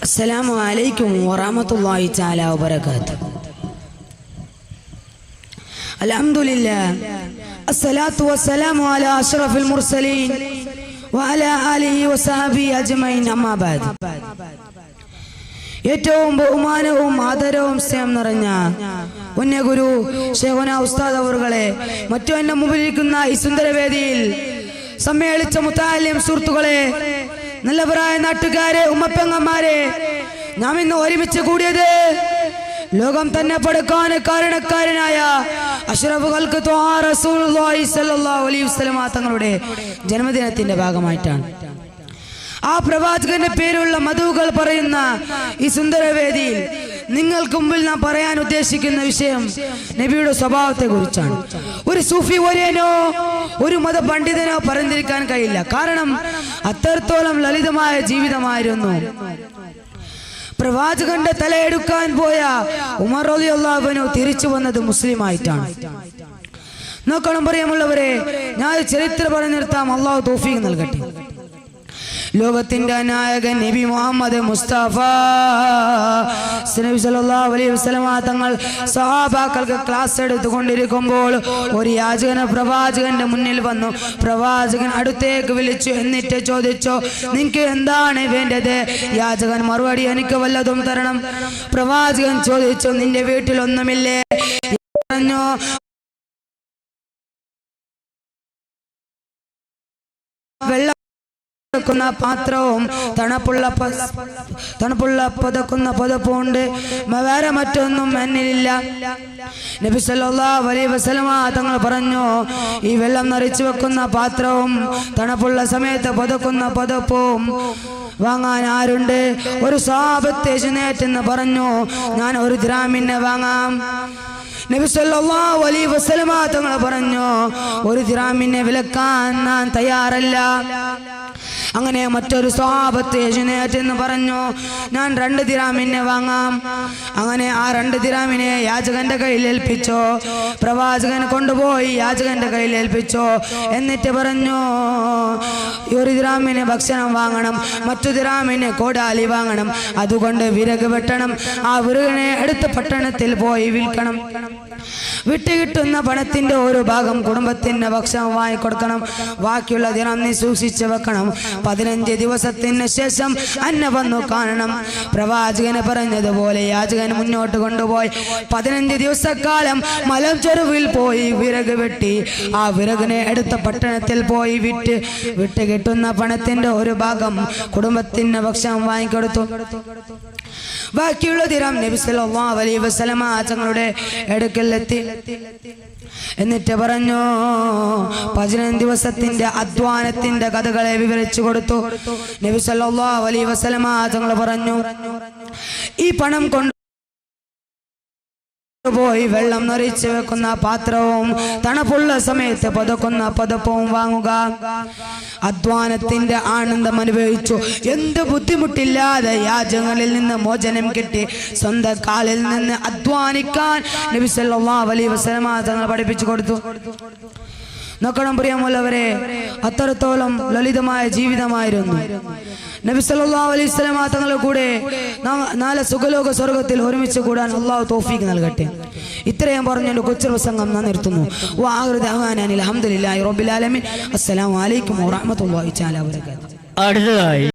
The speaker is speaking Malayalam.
अस्सलामु अलैकुम वरहमतुल्लाहि तआला वबरकातुह। अल्हम्दुलिल्लाह अस्सलातु वस्सलामु अला अशरफिल मुरसलीन व अला आलिहि वसहबिहि अജ്മഈൻ അമ്മാ ബഅദ്. ഏറ്റവും ബഹുമാനവും ആദരവും സ്നേഹം നിറഞ്ഞ ഉന്നഗുരു ശൈഖുന ഉസ്താദ് അവറുകളെ, മറ്റു എന്നെ മുമ്പിലിരിക്കുന്ന ഈ സുന്ദരവേദിയിൽ സമ്മേളിച്ച മുതഅല്ലിം സുഹൃത്തുക്കളെ, നല്ലവരായ നാട്ടുകാരെ, ഉമ്മപ്പെങ്ങന്മാരെ, നാം ഇന്ന് ഒരുമിച്ച് കൂടിയത് ലോകം തന്നെ പടക്കാൻ കാരണക്കാരനായ അഷ്റഫുൽ ഖൽഖ് ത്വാഹ റസൂലുള്ളാഹി സ്വല്ലല്ലാഹു അലൈഹി വസല്ലം തങ്ങളുടെ ജന്മദിനത്തിന്റെ ഭാഗമായിട്ടാണ്. ആ പ്രവാചകന്റെ പേരുള്ള മധുകൾ പറയുന്ന ഈ സുന്ദരവേദിയിൽ നിങ്ങൾക്ക് മുമ്പിൽ നാം പറയാൻ ഉദ്ദേശിക്കുന്ന വിഷയം നബിയുടെ സ്വഭാവത്തെ കുറിച്ചാണ്. ഒരു സൂഫി വര്യനോ ഒരു മത പണ്ഡിതനോ പറഞ്ഞിരിക്കാൻ കഴിയില്ല. കാരണം അത്രത്തോളം ലളിതമായ ജീവിതമായിരുന്നു. പ്രവാചകന്റെ തലയെടുക്കാൻ പോയ ഉമർ റളിയല്ലാഹു അൻഹു തിരിച്ചു വന്നത് മുസ്ലിമായിട്ടാണ്. നോക്കണം പ്രിയമുള്ളവരെ, ഞാൻ ചരിത്രം പറഞ്ഞു നിർത്താം. അള്ളാഹു തൗഫീഖ് നൽകട്ടെ. ലോകത്തിന്റെ നായകൻ നബി മുഹമ്മദ് മുസ്തഫ സല്ലല്ലാഹു അലൈഹി വസല്ലം തങ്ങൾ സഹാബാക്കൾക്ക് ക്ലാസ് എടുത്തുകൊണ്ടിരിക്കുമ്പോൾ ഒരു പ്രവാചകന്റെ മുന്നിൽ വന്നു. പ്രവാചകൻ അടുത്തേക്ക് വിളിച്ചു. എന്നിട്ട് ചോദിച്ചു, നിങ്ങൾക്ക് എന്താണ് വേണ്ടത്? യാചകൻ മറുപടി, എനിക്ക് വല്ലതും തരണം. പ്രവാചകൻ ചോദിച്ചു, നിന്റെ വീട്ടിൽ ഒന്നുമില്ലേ? പറഞ്ഞു, വെള്ളം പാത്രവും തണുപ്പുള്ള പതക്കുന്ന പതപ്പുണ്ട്, വേറെ മറ്റൊന്നും എന്നിലില്ല. നബി സല്ലല്ലാഹു അലൈഹി വസല്ലം തങ്ങൾ പറഞ്ഞു, ഈ വെള്ളം നിറച്ചു വെക്കുന്ന പാത്രവും തണുപ്പുള്ള സമയത്ത് പതക്കുന്ന പതപ്പും വാങ്ങാൻ ആരുണ്ട്? ഒരു സ്വഹാബത്ത് എഴുന്നേറ്റെന്ന് പറഞ്ഞു, ഞാൻ ഒരു ദിർഹമിന് വാങ്ങാം. നബി സല്ലല്ലാഹു അലൈഹി വസല്ലം തങ്ങൾ പറഞ്ഞു, ഒരു ദിർഹമിനെ വിലക്കാൻ ഞാൻ തയ്യാറല്ല. അങ്ങനെ മറ്റൊരു സ്വഹാബത്ത് എഴുന്നേറ്റെന്ന് പറഞ്ഞു, ഞാൻ 2 ദിർഹമിനെ വാങ്ങാം. അങ്ങനെ ആ 2 ദിർഹമിനെ യാചകന്റെ കയ്യിൽ ഏൽപ്പിച്ചു. പ്രവാചകൻ കൊണ്ടുപോയി യാചകന്റെ കയ്യിൽ ഏൽപ്പിച്ചു. എന്നിട്ട് പറഞ്ഞു, ഒരു ദിർഹമിന് ഭക്ഷണം വാങ്ങണം, മറ്റു ദിർഹമിന് കോടാലി വാങ്ങണം, അതുകൊണ്ട് വിറക് വെട്ടണം. ആ വിറകിനെ എടുത്ത് പട്ടണത്തിൽ പോയി വിൽക്കണം. വിട്ടുകിട്ടുന്ന പണത്തിന്റെ ഒരു ഭാഗം കുടുംബത്തിന്റെ ഭക്ഷണം വാങ്ങിക്കൊടുക്കണം. ബാക്കിയുള്ള ദിനം നീ സൂക്ഷിച്ചു വെക്കണം. 15 ദിവസത്തിന് ശേഷം അന്നെ വന്നു കാണണം. പ്രവാചകന് പറഞ്ഞതുപോലെ യാചകൻ മുന്നോട്ട് കൊണ്ടുപോയി 15 ദിവസക്കാലം മലം ചെരുവിൽ പോയി വിറക് വെട്ടി. ആ വിറകിനെ എടുത്ത പട്ടണത്തിൽ പോയി വിട്ട് കിട്ടുന്ന പണത്തിന്റെ ഒരു ഭാഗം കുടുംബത്തിന്റെ ഭക്ഷണം വാങ്ങിക്കൊടുത്തു. ബാക്കിയുള്ള ദിനം നബി സല്ലല്ലാഹു അലൈഹി വസല്ലം തങ്ങളുടെ അടുക്കലെത്തി. എന്നിട്ട് പറഞ്ഞു, 15 ദിവസത്തിന്റെ അധ്വാനത്തിന്റെ കഥകളെ വിവരിച്ചു കൊടുത്തു. നബി സല്ലല്ലാഹു അലൈഹി വസല്ലം തങ്ങൾ പറഞ്ഞു, ഈ പണം കൊണ്ട് പോയി വെള്ളം നിറച്ചു വെക്കുന്ന പാത്രവും തണുപ്പുള്ള സമയത്ത് പതക്കുന്ന പതപ്പവും വാങ്ങുക. അധ്വാനത്തിന്റെ ആനന്ദം അനുഭവിച്ചു. എന്ത് ബുദ്ധിമുട്ടില്ലാതെ യാചകങ്ങളിൽ നിന്ന് മോചനം കിട്ടി. സ്വന്തം കാലിൽ നിന്ന് അധ്വാനിക്കാൻ നബി സല്ലല്ലാഹു അലൈഹി വസല്ലം തങ്ങൾ പഠിപ്പിച്ചു കൊടുത്തു. നോക്കണം പ്രിയമുള്ളവരെ, അത്രത്തോളം ലളിതമായ ജീവിതമായിരുന്നു. നബി സല്ലല്ലാഹു അലൈഹി വസല്ലം തങ്ങളുടെ കൂടെ നാളെ സുഖലോക സ്വർഗത്തിൽ ഒരുമിച്ച് കൂടാൻ അല്ലാഹു തൗഫീഖ് നൽകട്ടെ. ഇത്രയും പറഞ്ഞുകൊണ്ട് കൊച്ചു പ്രസംഗം ഞാൻ നിർത്തുന്നു. വആഖിറു ദഅവാനാ അൽഹംദുലില്ലാഹി റബ്ബിൽ ആലമീൻ. അസ്സലാമു അലൈക്കും വറഹ്മത്തുള്ളാഹി തആല വബറകാതുഹു.